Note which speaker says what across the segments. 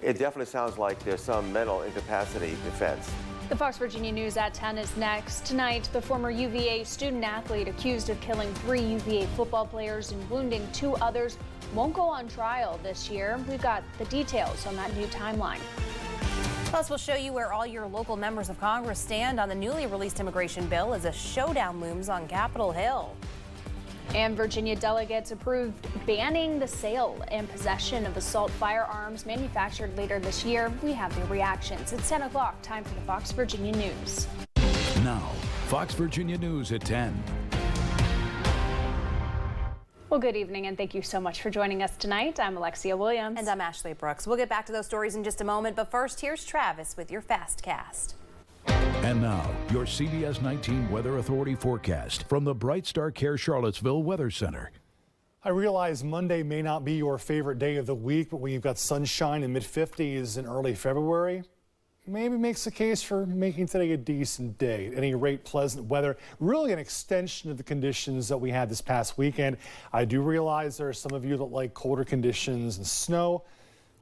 Speaker 1: It definitely sounds like there's some mental incapacity defense.
Speaker 2: The Fox Virginia News at 10 is next. Tonight, the former UVA student athlete accused of killing 3 UVA football players and wounding 2 others won't go on trial this year. We've got the details on that new timeline.
Speaker 3: Plus, we'll show you where all your local members of Congress stand on the newly released immigration bill as a showdown looms on Capitol Hill.
Speaker 2: And Virginia delegates approved banning the sale and possession of assault firearms manufactured later this year. We have the reactions. It's 10 o'clock, time for the Fox Virginia News.
Speaker 4: Now, Fox Virginia News at 10.
Speaker 2: Well, good evening, and thank you so much for joining us tonight. I'm Alexia Williams.
Speaker 3: And I'm Ashley Brooks. We'll get back to those stories in just a moment, but first, here's Travis with your Fastcast.
Speaker 4: And now, your CBS 19 Weather Authority forecast from the Bright Star Care Charlottesville Weather Center.
Speaker 5: I realize Monday may not be your favorite day of the week, but when you've got sunshine in mid-50s in early February, maybe makes the case for making today a decent day. At any rate, pleasant weather, really an extension of the conditions that we had this past weekend. I do realize there are some of you that like colder conditions and snow.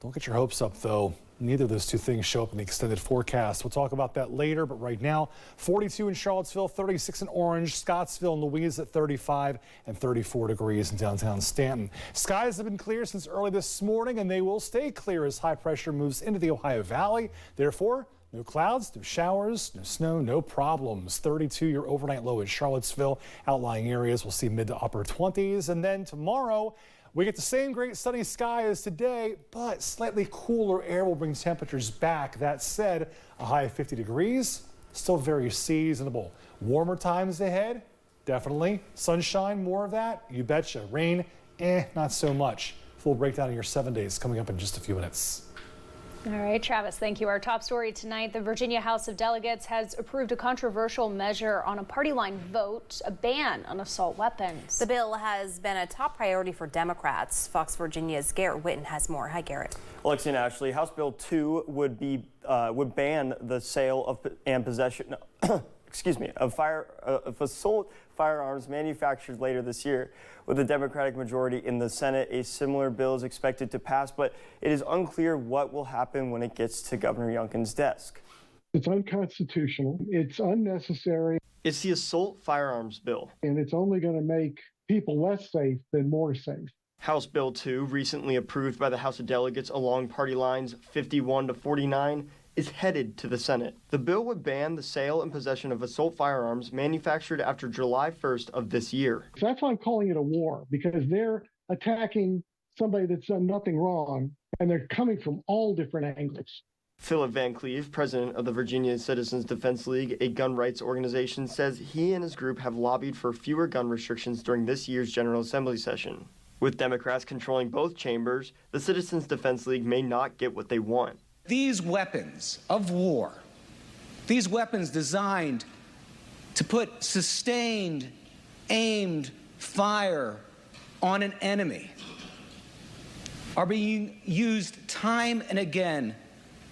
Speaker 5: Don't get your hopes up, though. Neither of those two things show up in the extended forecast. We'll talk about that later, but right now, 42 in Charlottesville, 36 in Orange, Scottsville and Louise at 35 and 34 degrees in downtown Stanton. Skies have been clear since early this morning, and they will stay clear as high pressure moves into the Ohio Valley. Therefore, no clouds, no showers, no snow, no problems. 32 your overnight low in Charlottesville. Outlying areas will see mid to upper 20s. And then tomorrow, we get the same great sunny sky as today, but slightly cooler air will bring temperatures back. That said, a high of 50 degrees, still very seasonable. Warmer times ahead, definitely. Sunshine, more of that, you betcha. Rain, not so much. Full breakdown of your 7 days coming up in just a few minutes.
Speaker 2: All right, Travis, thank you. Our top story tonight, the Virginia House of Delegates has approved a controversial measure on a party line vote, a ban on assault weapons.
Speaker 3: The bill has been a top priority for Democrats. Fox Virginia's Garrett Witten has more. Hi, Garrett.
Speaker 6: Alexia and Ashley, House Bill 2 would ban the sale of and possession of assault firearms manufactured later this year. With a Democratic majority in the Senate, a similar bill is expected to pass, but it is unclear what will happen when it gets to Governor Youngkin's desk.
Speaker 7: It's unconstitutional. It's unnecessary.
Speaker 6: It's the assault firearms bill.
Speaker 7: And it's only going to make people less safe than more safe.
Speaker 6: House Bill 2, recently approved by the House of Delegates along party lines 51 to 49, is headed to the Senate. The bill would ban the sale and possession of assault firearms manufactured after July 1st of this year.
Speaker 7: So that's why I'm calling it a war, because they're attacking somebody that's done nothing wrong, and they're coming from all different angles.
Speaker 6: Philip Van Cleve, president of the Virginia Citizens Defense League, a gun rights organization, says he and his group have lobbied for fewer gun restrictions during this year's General Assembly session. With Democrats controlling both chambers, the Citizens Defense League may not get what they want.
Speaker 8: These weapons of war, these weapons designed to put sustained, aimed fire on an enemy, are being used time and again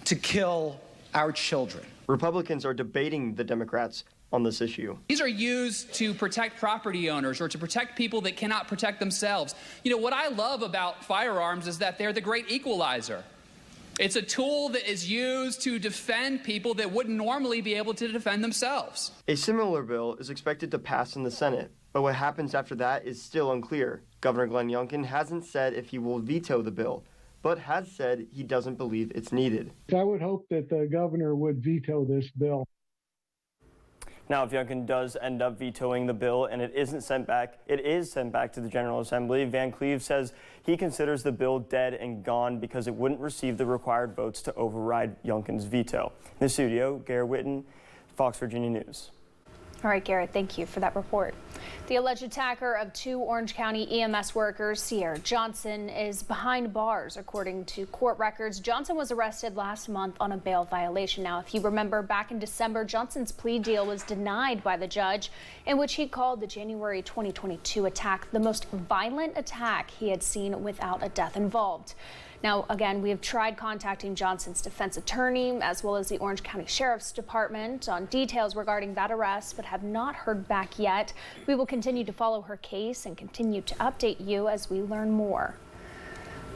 Speaker 8: to kill our children.
Speaker 6: Republicans are debating the Democrats on this issue.
Speaker 9: These are used to protect property owners or to protect people that cannot protect themselves. You know, what I love about firearms is that they're the great equalizer. It's a tool that is used to defend people that wouldn't normally be able to defend themselves.
Speaker 6: A similar bill is expected to pass in the Senate, but what happens after that is still unclear. Governor Glenn Youngkin hasn't said if he will veto the bill, but has said he doesn't believe it's needed.
Speaker 7: I would hope that the governor would veto this bill.
Speaker 6: Now, if Youngkin does end up vetoing the bill and it is sent back to the General Assembly, Van Cleve says he considers the bill dead and gone because it wouldn't receive the required votes to override Youngkin's veto. In the studio, Garrett Witten, Fox Virginia News.
Speaker 2: All right, Garrett, thank you for that report. The alleged attacker of 2 Orange County EMS workers, Sierra Johnson, is behind bars, according to court records. Johnson was arrested last month on a bail violation. Now, if you remember, back in December, Johnson's plea deal was denied by the judge, in which he called the January 2022 attack the most violent attack he had seen without a death involved. Now, again, we have tried contacting Johnson's defense attorney as well as the Orange County Sheriff's Department on details regarding that arrest, but have not heard back yet. We will continue to follow her case and continue to update you as we learn more.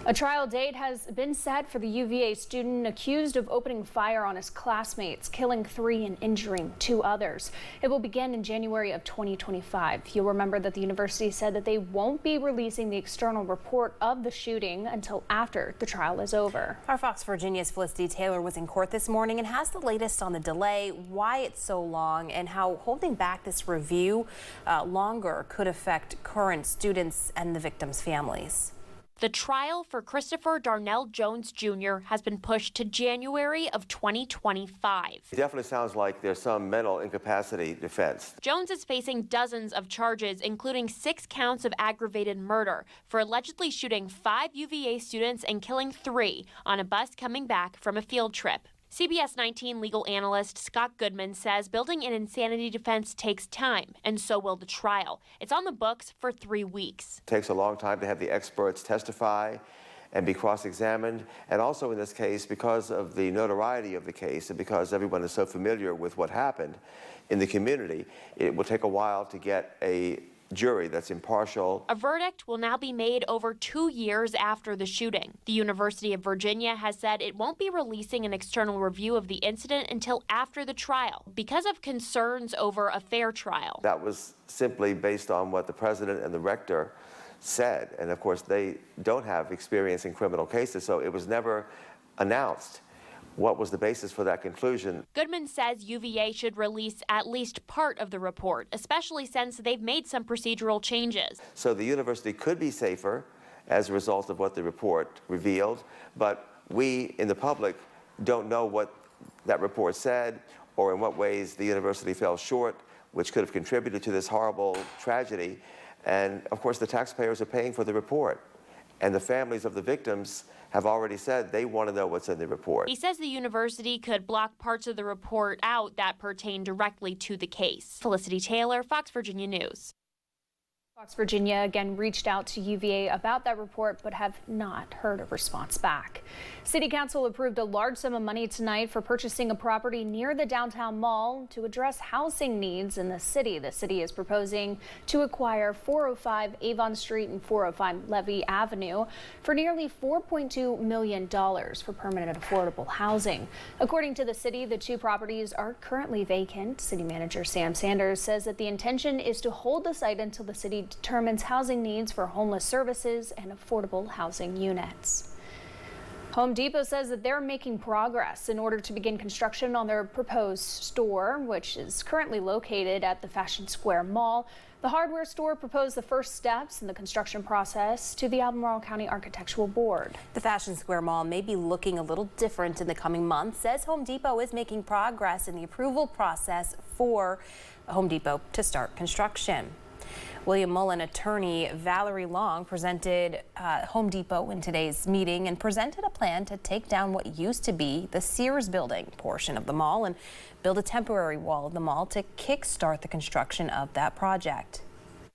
Speaker 2: A trial date has been set for the UVA student accused of opening fire on his classmates, killing 3 and injuring 2 others. It will begin in January of 2025. You'll remember that the university said that they won't be releasing the external report of the shooting until after the trial is over.
Speaker 3: Our Fox Virginia's Felicity Taylor was in court this morning and has the latest on the delay, why it's so long, and how holding back this review longer could affect current students and the victims' families.
Speaker 10: The trial for Christopher Darnell Jones Jr. has been pushed to January of 2025.
Speaker 1: It definitely sounds like there's some mental incapacity defense.
Speaker 10: Jones is facing dozens of charges, including 6 counts of aggravated murder for allegedly shooting 5 UVA students and killing 3 on a bus coming back from a field trip. CBS 19 legal analyst Scott Goodman says building an insanity defense takes time, and so will the trial. It's on the books for 3 weeks.
Speaker 1: It takes a long time to have the experts testify and be cross-examined, and also in this case, because of the notoriety of the case and because everyone is so familiar with what happened in the community, it will take a while to get a jury that's impartial.
Speaker 10: A verdict will now be made over 2 years after the shooting. The University of Virginia has said it won't be releasing an external review of the incident until after the trial because of concerns over a fair trial.
Speaker 1: That was simply based on what the president and the rector said, and of course they don't have experience in criminal cases, so it was never announced what was the basis for that conclusion.
Speaker 10: Goodman says UVA should release at least part of the report, especially since they've made some procedural changes.
Speaker 1: So the university could be safer as a result of what the report revealed, but we in the public don't know what that report said or in what ways the university fell short, which could have contributed to this horrible tragedy. And of course the taxpayers are paying for the report, and the families of the victims have already said they want to know what's in the report.
Speaker 10: He says the university could block parts of the report out that pertain directly to the case. Felicity Taylor, Fox Virginia News.
Speaker 2: Fox Virginia again reached out to UVA about that report but have not heard a response back. City Council approved a large sum of money tonight for purchasing a property near the downtown mall to address housing needs in the city. The city is proposing to acquire 405 Avon Street and 405 Levy Avenue for nearly $4.2 million for permanent affordable housing. According to the city, the 2 properties are currently vacant. City Manager Sam Sanders says that the intention is to hold the site until the city determines housing needs for homeless services and affordable housing units. Home Depot says that they're making progress in order to begin construction on their proposed store, which is currently located at the Fashion Square Mall. The hardware store proposed the first steps in the construction process to the Albemarle County Architectural Board.
Speaker 3: The Fashion Square Mall may be looking a little different in the coming months, says Home Depot is making progress in the approval process for Home Depot to start construction. William Mullen attorney Valerie Long presented Home Depot in today's meeting and presented a plan to take down what used to be the Sears building portion of the mall and build a temporary wall of the mall to kickstart the construction of that project.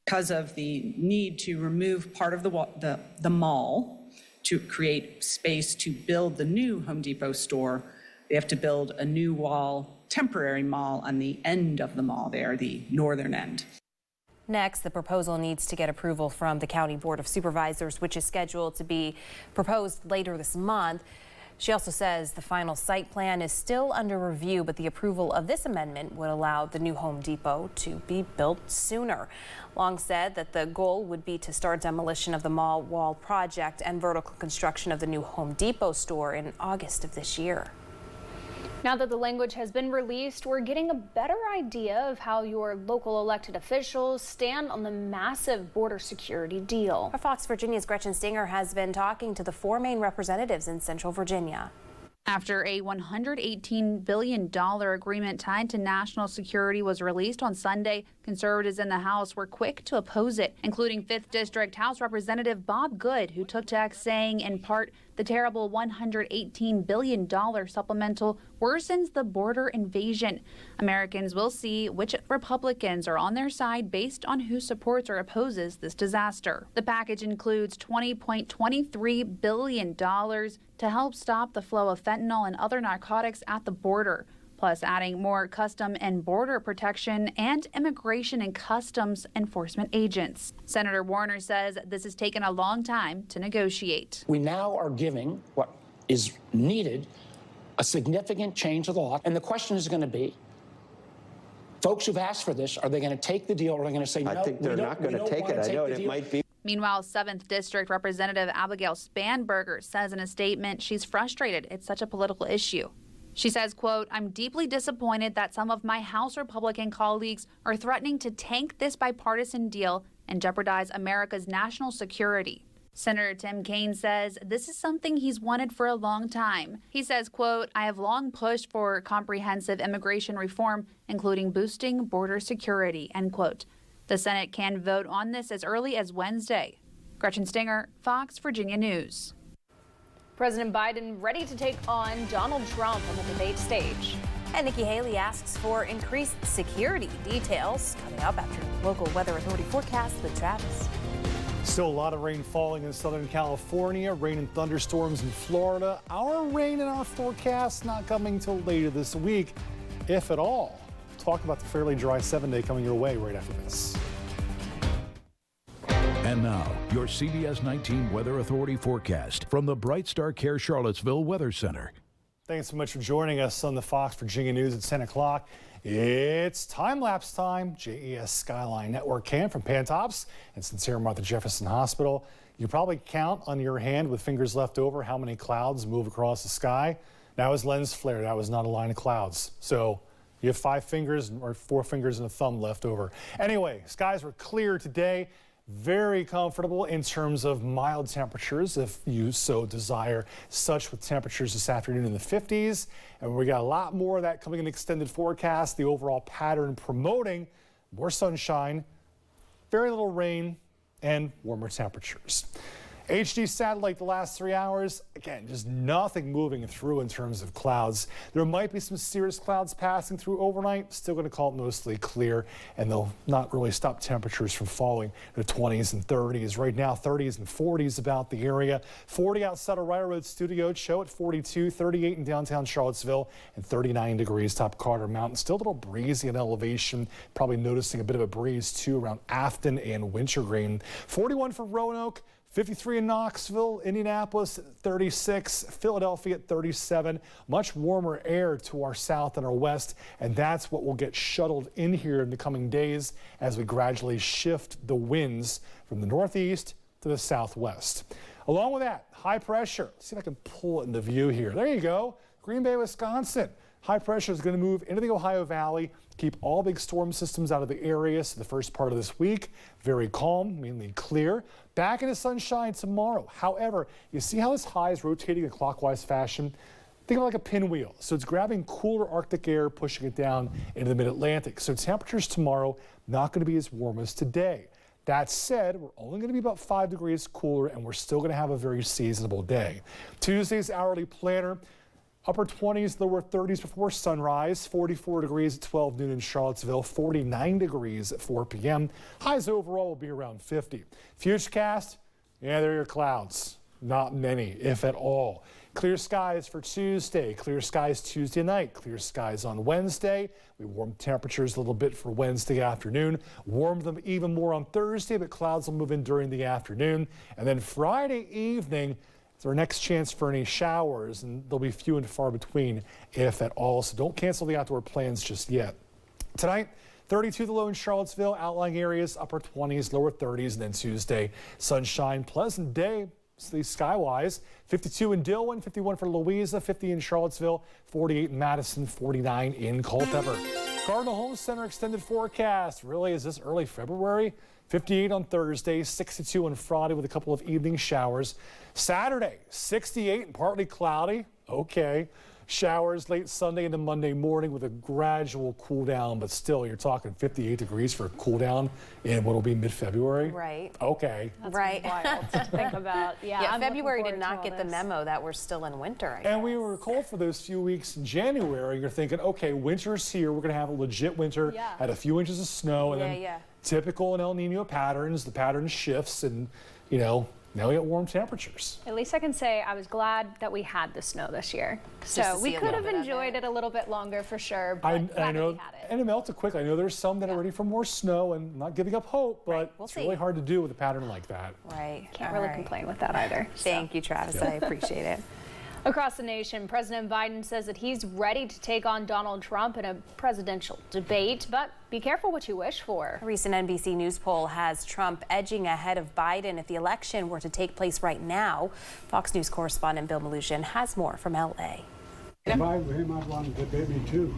Speaker 11: Because of the need to remove part of the mall to create space to build the new Home Depot store, they have to build a new wall, temporary mall on the end of the mall there, the northern end.
Speaker 3: Next, the proposal needs to get approval from the County Board of Supervisors, which is scheduled to be proposed later this month. She also says the final site plan is still under review, but the approval of this amendment would allow the new Home Depot to be built sooner. Long said that the goal would be to start demolition of the mall wall project and vertical construction of the new Home Depot store in August of this year.
Speaker 2: Now that the language has been released, we're getting a better idea of how your local elected officials stand on the massive border security deal.
Speaker 3: Our Fox Virginia's Gretchen Stinger has been talking to the 4 main representatives in Central Virginia.
Speaker 12: After a $118 billion agreement tied to national security was released on Sunday, conservatives in the House were quick to oppose it, including 5th District House Representative Bob Good, who took to X saying, in part, the terrible $118 billion supplemental worsens the border invasion. Americans will see which Republicans are on their side based on who supports or opposes this disaster. The package includes $20.23 billion to help stop the flow of fentanyl and other narcotics at the border. plus adding more custom and border protection and immigration and customs enforcement agents. Senator Warner says this has taken a long time to negotiate.
Speaker 13: We now are giving what is needed a significant change of the law. And the question is going to be, folks who've asked for this, are they going to take the deal or are they going to say, no,
Speaker 1: I think they're not going to take it. I know it might be.
Speaker 12: Meanwhile, 7th District Representative Abigail Spanberger says in a statement she's frustrated it's such a political issue. She says, quote, "I'm deeply disappointed that some of my House Republican colleagues are threatening to tank this bipartisan deal and jeopardize America's national security." Senator Tim Kaine says this is something he's wanted for a long time. He says, quote, "I have long pushed for comprehensive immigration reform, including boosting border security," end quote. The Senate can vote on this as early as Wednesday. Gretchen Stinger, Fox Virginia News.
Speaker 2: President Biden ready to take on Donald Trump on the debate stage.
Speaker 3: And Nikki Haley asks for increased security. Details coming up after local weather authority forecast with Travis.
Speaker 5: Still a lot of rain falling in Southern California, rain and thunderstorms in Florida. Our rain in our forecast not coming till later this week, if at all. Talk about the fairly dry 7-day coming your way right after this.
Speaker 4: And now, your CBS 19 Weather Authority forecast from the Bright Star Care Charlottesville Weather Center.
Speaker 5: Thanks so much for joining us on the Fox Virginia News at 10 o'clock. It's time-lapse time. JES Skyline Network cam from Pantops and Sincere Martha Jefferson Hospital. You probably count on your hand with fingers left over how many clouds move across the sky. That was lens flare. That was not a line of clouds. So you have 5 fingers or 4 fingers and a thumb left over. Anyway, skies were clear today. Very comfortable in terms of mild temperatures, if you so desire. Such with temperatures this afternoon in the 50s. And we got a lot more of that coming in the extended forecast. The overall pattern promoting more sunshine, very little rain, and warmer temperatures. HD satellite the last 3 hours. Again, just nothing moving through in terms of clouds. There might be some cirrus clouds passing through overnight. Still going to call it mostly clear, and they'll not really stop temperatures from falling to the 20s and 30s. Right now, 30s and 40s about the area. 40 outside of Ryder Road Studio Show at 42, 38 in downtown Charlottesville, and 39 degrees top Carter Mountain. Still a little breezy at elevation. Probably noticing a bit of a breeze too around Afton and Wintergreen. 41 for Roanoke. 53 in Knoxville, Indianapolis 36, Philadelphia at 37. Much warmer air to our south and our west, and that's what will get shuttled in here in the coming days as we gradually shift the winds from the northeast to the southwest. Along with that, high pressure. Let's see if I can pull it into view here. There you go, Green Bay, Wisconsin. High pressure is going to move into the Ohio Valley, keep all big storm systems out of the area. So the first part of this week, very calm, mainly clear. Back into sunshine tomorrow. However, you see how this high is rotating in clockwise fashion? Think of it like a pinwheel. So it's grabbing cooler Arctic air, pushing it down into the mid-Atlantic. So temperatures tomorrow not going to be as warm as today. That said, we're only going to be about 5 degrees cooler, and we're still going to have a very seasonable day. Tuesday's hourly planner. Upper 20s, lower 30s before sunrise, 44 degrees at 12 noon in Charlottesville, 49 degrees at 4 p.m. Highs overall will be around 50. Futurecast, yeah, there are your clouds. Not many, if at all. Clear skies for Tuesday, clear skies Tuesday night, clear skies on Wednesday. We warmed temperatures a little bit for Wednesday afternoon, warmed them even more on Thursday, but clouds will move in during the afternoon. And then Friday evening, it's our next chance for any showers, and they'll be few and far between, if at all. So don't cancel the outdoor plans just yet. Tonight, 32 the low in Charlottesville, outlying areas, upper 20s, lower 30s, and then Tuesday, sunshine, pleasant day. Skywise, 52 in Dillon, 51 for Louisa, 50 in Charlottesville, 48 in Madison, 49 in Culpeper. Cardinal Home Center extended forecast. Really, is this early February? 58 on Thursday, 62 on Friday with a couple of evening showers. Saturday, 68 and partly cloudy. Okay. Showers late Sunday into Monday morning with a gradual cool down, but still you're talking 58 degrees for a cool down in what will be mid-February.
Speaker 3: Right.
Speaker 5: Okay.
Speaker 2: That's
Speaker 3: right.
Speaker 2: wild to think about. Yeah,
Speaker 3: February did not get the memo that we're still in winter.
Speaker 5: And we were cold for those few weeks in January. You're thinking, okay, winter's here. We're going to have a legit winter.
Speaker 2: Yeah.
Speaker 5: Had a few inches of snow, and then typical in El Nino patterns, the pattern shifts, and you know, now we got warm temperatures.
Speaker 2: At least I can say I was glad that we had the snow this year. So we could have enjoyed it a little bit longer for sure, but
Speaker 5: I know,
Speaker 2: we had it.
Speaker 5: and it melted quickly. I know there's some that are ready for more snow, and not giving up hope, but it's really hard to do with a pattern like that.
Speaker 3: Right.
Speaker 2: Can't really complain with that either.
Speaker 3: Thank you, Travis. I appreciate it.
Speaker 2: Across the nation, President Biden says that he's ready to take on Donald Trump in a presidential debate, but be careful what you wish for.
Speaker 3: A recent NBC News poll has Trump edging ahead of Biden if the election were to take place right now. Fox News correspondent Bill Malugin has more from L.A.
Speaker 14: If I were him, I'd want to debate me too.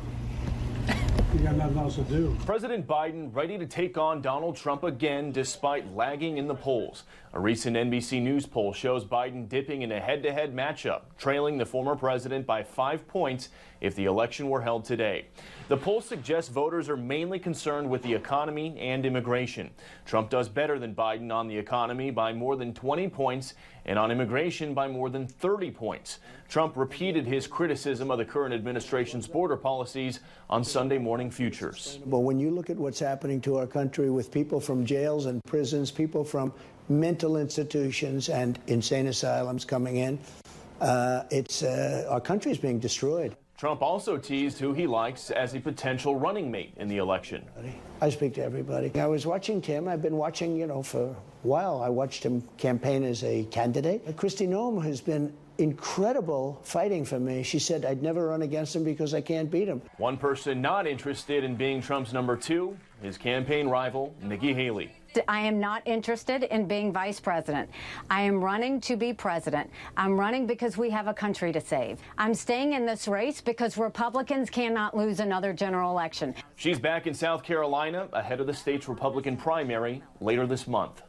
Speaker 14: You got nothing else to do.
Speaker 15: President Biden ready to take on Donald Trump again despite lagging in the polls. A recent NBC News poll shows Biden dipping in a head-to-head matchup, trailing the former president by 5 points if the election were held today. The poll suggests voters are mainly concerned with the economy and immigration. Trump does better than Biden on the economy by more than 20 points and on immigration by more than 30 points. Trump repeated his criticism of the current administration's border policies on Sunday Morning Futures.
Speaker 16: But when you look at what's happening to our country with people from jails and prisons, people from mental institutions and insane asylums coming in, our country is being destroyed.
Speaker 15: Trump also teased who he likes as a potential running mate in the election.
Speaker 16: I speak to everybody. I was watching Tim. I've been watching, for a while. I watched him campaign as a candidate. Kristi Noem has been incredible fighting for me. She said I'd never run against him because I can't beat him.
Speaker 15: One person not interested in being Trump's number two, his campaign rival, Nikki Haley.
Speaker 17: I am not interested in being vice president. I am running to be president. I'm running because we have a country to save. I'm staying in this race because Republicans cannot lose another general election.
Speaker 15: She's back in South Carolina ahead of the state's Republican primary later this month.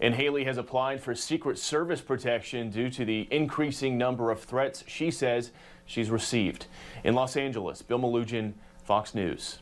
Speaker 15: And Haley has applied for Secret Service protection due to the increasing number of threats she says she's received. In Los Angeles, Bill Malugin, Fox News.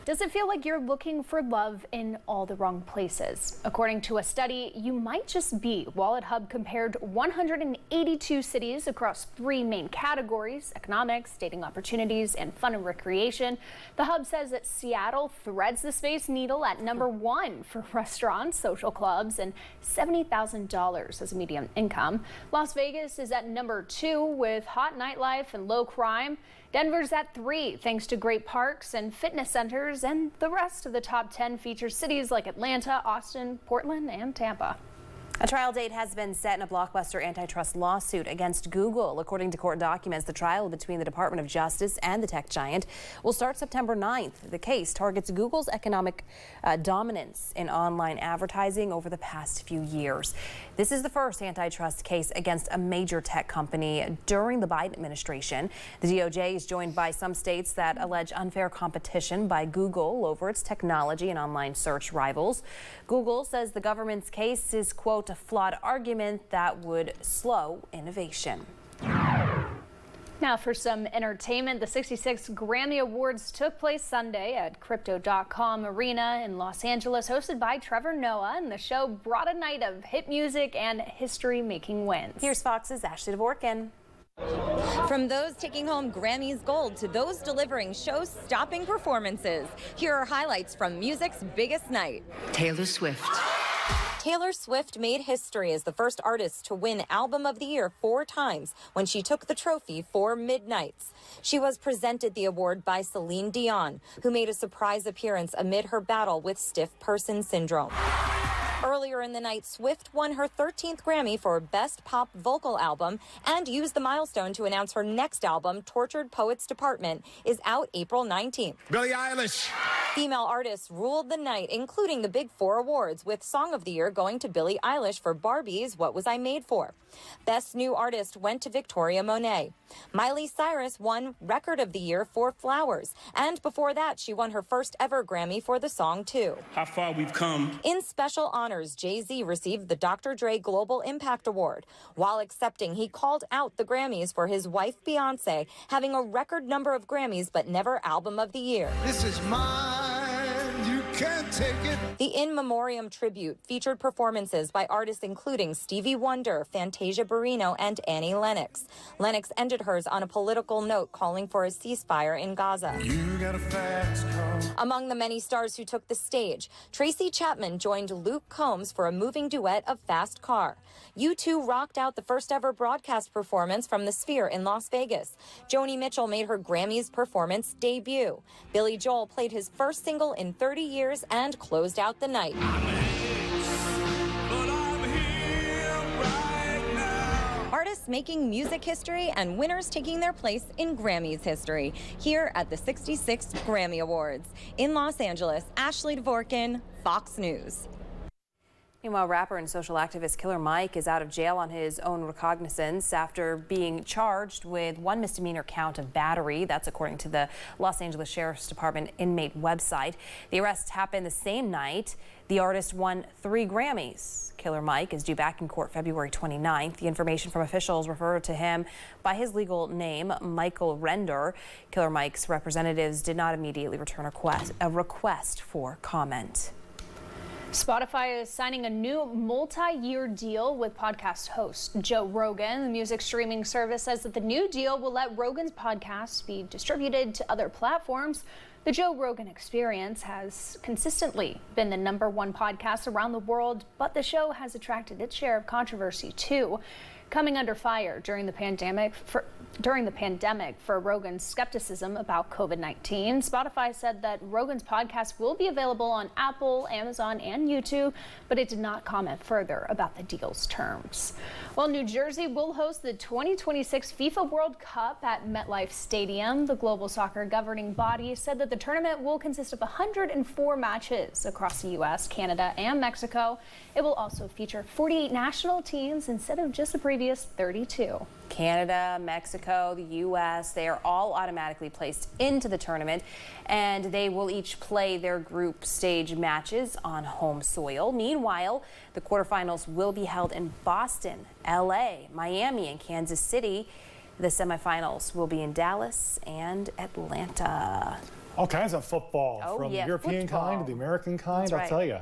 Speaker 2: Does it feel like you're looking for love in all the wrong places? According to a study, you might just be. Wallet Hub compared 182 cities across 3 main categories: economics, dating opportunities, and fun and recreation. The Hub says that Seattle threads the space needle at number 1 for restaurants, social clubs, and $70,000 as a median income. Las Vegas is at number 2 with hot nightlife and low crime. Denver's at 3 thanks to great parks and fitness centers, and the rest of the top 10 features cities like Atlanta, Austin, Portland, and Tampa.
Speaker 3: A trial date has been set in a blockbuster antitrust lawsuit against Google. According to court documents, the trial between the Department of Justice and the tech giant will start September 9th. The case targets Google's economic dominance in online advertising over the past few years. This is the first antitrust case against a major tech company during the Biden administration. The DOJ is joined by some states that allege unfair competition by Google over its technology and online search rivals. Google says the government's case is, quote, a flawed argument that would slow innovation.
Speaker 2: Now for some entertainment, the 66th Grammy Awards took place Sunday at Crypto.com Arena in Los Angeles, hosted by Trevor Noah, and the show brought a night of hit music and history-making wins.
Speaker 3: Here's Fox's Ashley Dvorkin.
Speaker 18: From those taking home Grammys Gold to those delivering show-stopping performances, here are highlights from music's biggest night.
Speaker 19: Taylor Swift.
Speaker 18: Taylor Swift made history as the first artist to win Album of the Year 4 times when she took the trophy for Midnights. She was presented the award by Celine Dion, who made a surprise appearance amid her battle with stiff person syndrome. Earlier in the night, Swift won her 13th Grammy for Best Pop Vocal Album and used the milestone to announce her next album, Tortured Poets Department, is out April 19th.
Speaker 20: Billie Eilish.
Speaker 18: Female artists ruled the night, including the Big 4 awards, with Song of the Year going to Billie Eilish for Barbie's What Was I Made For. Best New Artist went to Victoria Monet. Miley Cyrus won Record of the Year for Flowers, and before that, she won her first ever Grammy for the song, too.
Speaker 20: How far we've come.
Speaker 18: In special honors, Jay-Z received the Dr. Dre Global Impact Award. While accepting, he called out the Grammys for his wife, Beyonce, having a record number of Grammys but never Album of the Year.
Speaker 20: This is mine. You can't take it.
Speaker 18: The In Memoriam tribute featured performances by artists including Stevie Wonder, Fantasia Barrino, and Annie Lennox. Lennox ended hers on a political note calling for a ceasefire in Gaza.
Speaker 20: You got a fast car.
Speaker 18: Among the many stars who took the stage, Tracy Chapman joined Luke Combs for a moving duet of Fast Car. U2 rocked out the first ever broadcast performance from the Sphere in Las Vegas. Joni Mitchell made her Grammys performance debut. Billy Joel played his first single in 30 years and closed out the night. Artists making music history and winners taking their place in Grammys history here at the 66th Grammy Awards. In Los Angeles, Ashley Dvorkin, Fox News.
Speaker 3: Meanwhile, rapper and social activist Killer Mike is out of jail on his own recognizance after being charged with one misdemeanor count of battery. That's according to the Los Angeles Sheriff's Department inmate website. The arrest happened the same night. The artist won 3 Grammys. Killer Mike is due back in court February 29th. The information from officials referred to him by his legal name, Michael Render. Killer Mike's representatives did not immediately return a request for comment.
Speaker 2: Spotify is signing a new multi-year deal with podcast host Joe Rogan. The music streaming service says that the new deal will let Rogan's podcasts be distributed to other platforms. The Joe Rogan Experience has consistently been the #1 podcast around the world, but the show has attracted its share of controversy too, coming under fire during the pandemic for Rogan's skepticism about COVID-19. Spotify said that Rogan's podcast will be available on Apple, Amazon, and YouTube, but it did not comment further about the deal's terms. Well, New Jersey will host the 2026 FIFA World Cup at MetLife Stadium. The global soccer governing body said that the tournament will consist of 104 matches across the U.S., Canada, and Mexico. It will also feature 48 national teams instead of just the previous 32.
Speaker 3: Canada, Mexico, the U.S., they are all automatically placed into the tournament, and they will each play their group stage matches on home soil. Meanwhile, the quarterfinals will be held in Boston, L.A., Miami, and Kansas City. The semifinals will be in Dallas and Atlanta.
Speaker 5: All kinds of football, from
Speaker 3: yeah,
Speaker 5: the European kind to the American kind.
Speaker 3: That's right.
Speaker 5: I'll tell you,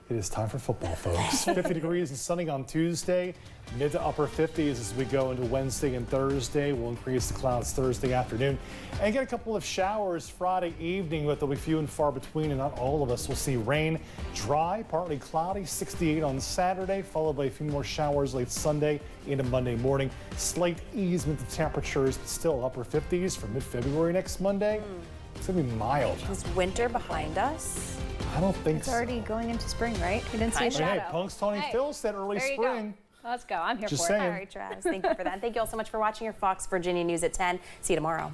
Speaker 5: it is time for football, folks. 50 degrees and sunny on Tuesday, mid to upper 50s as we go into Wednesday and Thursday. We'll increase the clouds Thursday afternoon and get a couple of showers Friday evening, but they'll be few and far between, and not all of us will see rain. Dry, partly cloudy, 68 on Saturday, followed by a few more showers late Sunday into Monday morning. Slight easement of temperatures, but still upper 50s for mid-February next Monday. It's going to be mild.
Speaker 3: Is winter behind us?
Speaker 5: I don't think so.
Speaker 2: It's already going into spring, right? We didn't see a shadow.
Speaker 5: Hey, Punxsutawney Phil said early
Speaker 2: there you
Speaker 5: spring.
Speaker 2: Go. Let's go. I'm here
Speaker 5: Just
Speaker 2: for
Speaker 5: saying.
Speaker 2: it.
Speaker 3: All right, Travis, thank you for that. Thank you all so much for watching your Fox Virginia News at 10. See you tomorrow.